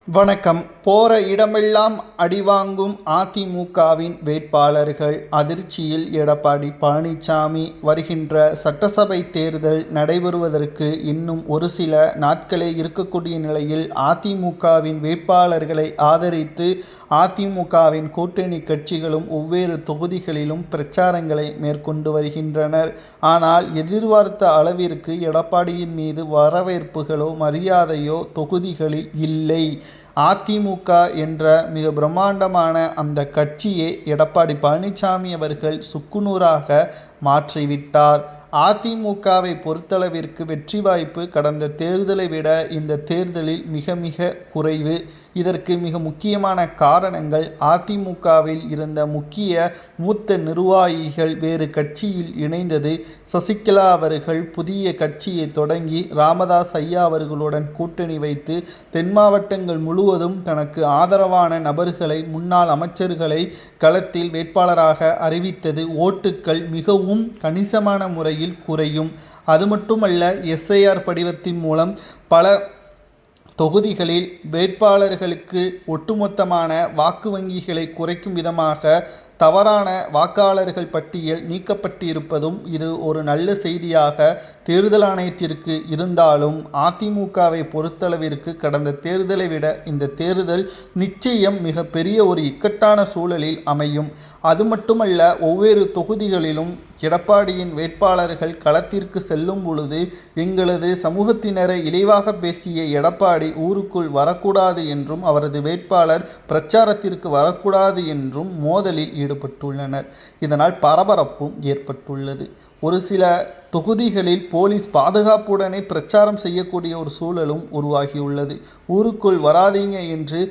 வணக்கம். போற இடமெல்லாம் அடிவாங்கும் அதிமுகவின் வேட்பாளர்கள் அதிர்ச்சியில். எடப்பாடி பழனிசாமி வருகின்ற சட்டசபை தேர்தல் நடைபெறுவதற்கு இன்னும் ஒரு சில நாட்களே இருக்கக்கூடிய நிலையில் அதிமுகவின் வேட்பாளர்களை ஆதரித்து அதிமுகவின் கூட்டணி கட்சிகளும் ஒவ்வேறு தொகுதிகளிலும் பிரச்சாரங்களை மேற்கொண்டு வருகின்றனர். ஆனால் எதிர்பார்த்த அளவிற்கு எடப்பாடியின் மீது வரவேற்புகளோ மரியாதையோ தொகுதிகளில் இல்லை. அதிமுக என்ற மிக பிரம்மாண்டமான அந்த கட்சியை எடப்பாடி பழனிசாமி அவர்கள் சுக்குநூறாக மாற்றிவிட்டார். அதிமுகவை பொறுத்தளவிற்கு வெற்றி வாய்ப்பு கடந்த தேர்தலை விட இந்த தேர்தலில் மிக மிக குறைவு. இதற்கு மிக முக்கியமான காரணங்கள் அதிமுகவில் இருந்த முக்கிய மூத்த நிர்வாகிகள் வேறு கட்சியில் இணைந்தது. சசிகலா அவர்கள் புதிய கட்சியை தொடங்கி ராமதாஸ் ஐயா அவர்களுடன் கூட்டணி வைத்து தென் மாவட்டங்கள் முழுவதும் தனக்கு ஆதரவான நபர்களை முன்னாள் அமைச்சர்களை களத்தில் வேட்பாளராக அறிவித்தது. ஓட்டுக்கள் மிகவும் கணிசமான முறையில் குறையும். அது மட்டுமல்ல, எஸ்ஐஆர் படிவத்தின் மூலம் பல தொகுதிகளில் வேட்பாளர்களுக்கு ஒட்டுமொத்தமான வாக்கு வங்கிகளை குறைக்கும் விதமாக தவறான வாக்காளர்கள் பட்டியல் நீக்கப்பட்டிருப்பதும் இது ஒரு நல்ல செய்தியாக தேர்தல் ஆணையத்திற்கு இருந்தாலும் அதிமுகவை பொறுத்தளவிற்கு கடந்த தேர்தலை விட இந்த தேர்தல் நிச்சயம் மிக பெரிய ஒரு இக்கட்டான சூழலில் அமையும். அது மட்டுமல்ல, ஒவ்வொரு தொகுதிகளிலும் எடப்பாடியின் வேட்பாளர்கள் களத்திற்கு செல்லும் பொழுது எங்களது சமூகத்தினரை இழிவாக பேசிய எடப்பாடி ஊருக்குள் வரக்கூடாது என்றும் அவரது வேட்பாளர் பிரச்சாரத்திற்கு வரக்கூடாது என்றும் மோதலில் ஈடுபட்டுள்ளனர். இதனால் பரபரப்பும் ஏற்பட்டுள்ளது. ஒரு சில தொகுதிகளில் போலீஸ் பாதுகாப்புடனே பிரச்சாரம் செய்யக்கூடிய ஒரு சூழலும் உருவாகியுள்ளது. ஊருக்குள் வராதீங்க என்று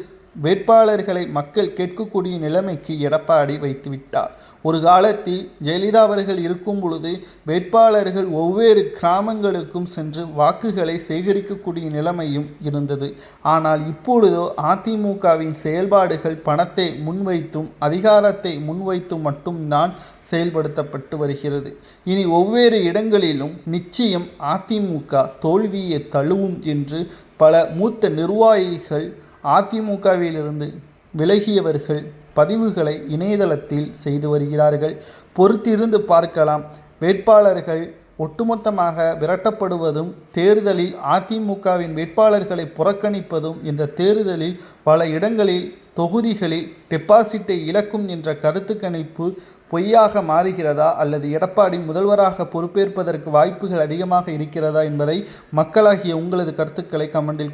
வேட்பாளர்களை மக்கள் கேட்கக்கூடிய நிலைமைக்கு எடப்பாடி வைத்துவிட்டார். ஒரு காலத்தில் ஜெயலலிதா அவர்கள் இருக்கும் பொழுது வேட்பாளர்கள் ஒவ்வொரு கிராமங்களுக்கும் சென்று வாக்குகளை சேகரிக்கக்கூடிய நிலைமையும் இருந்தது. ஆனால் இப்பொழுதோ அதிமுகவின் செயல்பாடுகள் பணத்தை முன்வைத்தும் அதிகாரத்தை முன்வைத்தும் மட்டும்தான் செயல்படுத்தப்பட்டு வருகிறது. இனி ஒவ்வொரு இடங்களிலும் நிச்சயம் அதிமுக தோல்வியை தழுவும் என்று பல மூத்த நிர்வாகிகள் அதிமுகவிலிருந்து விலகியவர்கள் பதிவுகளை இணையதளத்தில் செய்து வருகிறார்கள். பொறுத்திருந்து பார்க்கலாம். வேட்பாளர்கள் ஒட்டுமொத்தமாக விரட்டப்படுவதும் தேர்தலில் அதிமுகவின் வேட்பாளர்களை புறக்கணிப்பதும் இந்த தேர்தலில் பல இடங்களில் தொகுதிகளில் டெபாசிட்டை இழக்கும் என்ற கருத்து கணிப்பு பொய்யாக மாறுகிறதா அல்லது எடப்பாடி முதல்வராக பொறுப்பேற்பதற்கு வாய்ப்புகள் அதிகமாக இருக்கிறதா என்பதை மக்களாகிய உங்களது கருத்துக்களை கமெண்டில்